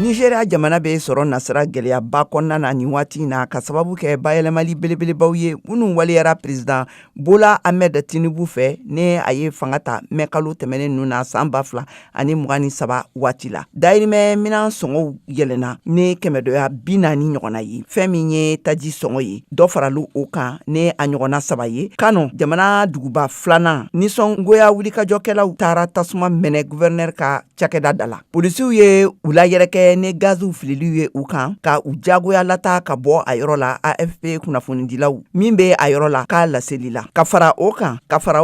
Nigeria jamana be sɔrɔ nasira gɛlɛyaba kɔnɔna na nin waati na ka sababu kɛ bayɛlɛmali belebelebaw ye minnu waliyara président Bola Ahmed Tinubu fɛ ne a ye fanga ta mɛ kalo tɛmɛnen ninnu na san 2023 waati la. Dayirimɛ minan sɔngɔw yɛlɛna ne kɛmɛdɔya 40 ɲɔgɔnna ye. Fɛn min ye taji sɔngɔ ye dɔ faralu o kan ne a ɲɔgɔnna 3 ye. Kano jamana duguba filanan nisɔngoya wulikajɔkɛlaw taara tasuma mɛnɛ gouverneur ka cakɛda da la. Polisiw ye u layɛrɛkɛ ne gaziw fililiw ye u kan ka u jagoya lata ka bɔ a yɔrɔ la AFP kunnafonidilaw min be a yɔrɔ la k'a laseli la. Ka fara o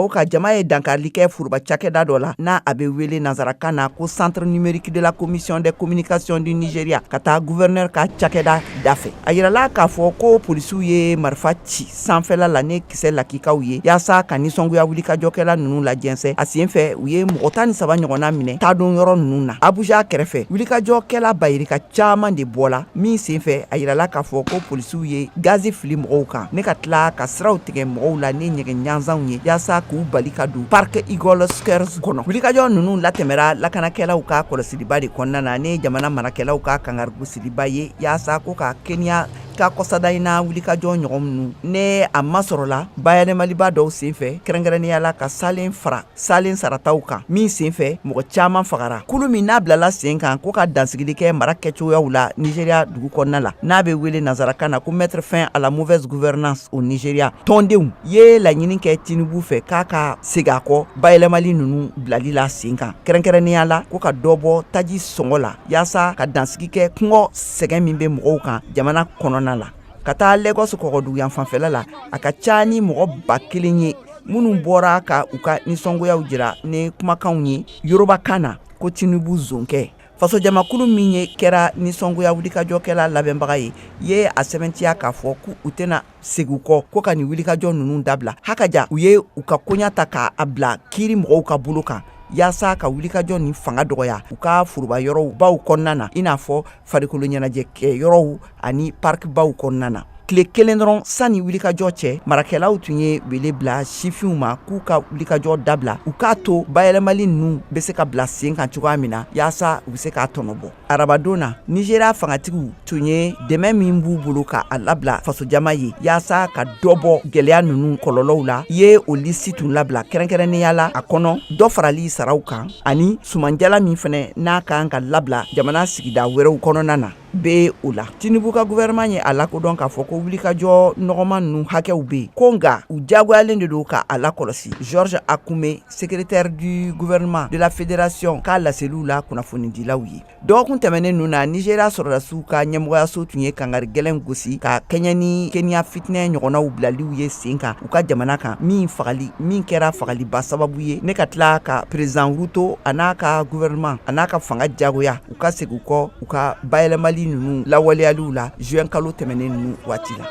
kan jama ye dankarili kɛ furuba cakɛda dɔ la n'a a be wele nazarakan na ko Centre numérique de la commission des communications du Nigeria ka taa gouverneur ka cakɛda dafɛ. A yirala k'a fɔ ko polisiw ye marifa ci sanfɛla la ne kisɛ lakikaw ye yaasa ka nisɔngoya wulikajɔkɛla nunu lajɛnsɛ. A sen fɛ u ye mɔgɔ 13 ɲɔgɔnna minɛ taadon yɔrɔ nunu na. Abuja kɛrɛfɛ wulikajɔkɛla bayirika caaman de bɔla min sen fɛ a yirala k'a fɔ ko polisiw ye gazi fili mɔgɔw kan ne ka tila ka siraw tigɛ mɔgɔw la ne ɲɛgɛn ɲanzanw ye yaasa k'u bali ka don Parc Eagle Squares kɔnɔ. Wulikajɔ nunu latɛmɛra lakanakɛlaw ka kɔlɔsiliba de kɔnɔna na ne jamana marakɛlaw ka kangarigosiliba ye yaasa ko ka Kenya ka kɔsadayina wulikajɔ ɲɔgɔn minnu ne a masɔrɔla bayɛlɛmaliba dɔw sen fɛ kɛrɛnkɛrɛnniyala ka salen sarataw kan min sen fɛ mɔgɔ caaman fagara. Kulu min n'a bilala sen kan ko ka dansigili kɛ mara kɛcogoyaw la Nigeria dugu kɔnɔna la n'a be wele nazarakan na ko mettre fin à la mauvaise gouvernance au Nigeria. Tɔndenw ye laɲini kɛ Tinubu fɛ k'a ka segin a kɔ bayɛlɛmali nunu bilali la sen kan kɛrɛnkɛrɛnniyala ko ka dɔ bɔ taji sɔngɔ la yaasa ka dansigi kɛ kungɔ sɛgɛn min be mɔgɔw kan jamana kɔnɔna la. Ka taa Lagos kɔgɔdugu yan fanfɛla la a ka ca ni mɔgɔ 1000 ye minnu bɔra ka u ka nisɔngoyaw jira ni kumakanw ye Yorubakan na ko Tinubu zonkɛ. Fasojamakulu min ye kɛra nisɔngoya wulikajɔkɛla labɛnbaga ye a sɛbɛntiya k'a fɔ ko u tɛna segu kɔ ko ka ni wulikajɔ nunu dabila. Hakaja u ye u ka koɲa ta k'a bila kiiri mɔgɔw ka bolo kan yaasa ka wulikajɔ ni fanga dɔgɔya u ka furuba yɔrɔw baw kɔnɔna na i n'a fɔ farikolo ɲɛnajɛ kɛ yɔrɔw ani park baw kɔnɔna na. Tile kelen dɔrɔn sani wulikajɔ cɛ marakɛlaw tun ye wele bila sifinw ma k'u ka wulikajɔ dabila u k'a to bayɛlɛmali nunu be se ka bila sen kan cogoya min na yaasa u be se k'a tɔnɔbɔ. Arabadon na Nigeria fangatigiw tun ye dɛmɛ min b'u bolo ka a labila fasojama ye yaasa ka dɔ bɔ gɛlɛya nunu kɔlɔlɔw la ye o lisi tun labila kɛrɛnkɛrɛnniyala a kɔnɔ dɔ farali saraw kan ani sumanjala min fɛnɛ n'a kan ka labila jamana sigida wɛrɛw kɔnɔna na be o la. Tinubu ka gouvernement ye a lakodɔn k'a fɔ ko wulikajɔ nɔgɔman nunu hakɛw be yen ko nga u jagoyalen de don ka a lakɔlɔsi. Georges Akume secrétaire du gouvernement de la fédération k'a laseliw la kunnafonidilaw ye. Dɔgɔkun tɛmɛnen nunu na Nigeria sɔrɔdasiw ka ɲɛmɔgɔyaso tun ye kangari gɛlɛn gosi ka kɛɲɛ ni Kenya fitinɛ ɲɔgɔnnaw bilaliw ye sen kan u ka jamana kan min kɛra fagaliba sababu ye ne ka tila ka président Ruto a n'a ka gouvernement a n'a ka fanga jagoya u ka segin kɔ u ka bayɛlɛmali nunu lawaleyaliw la juin kalo tɛmɛnen nunu waati la.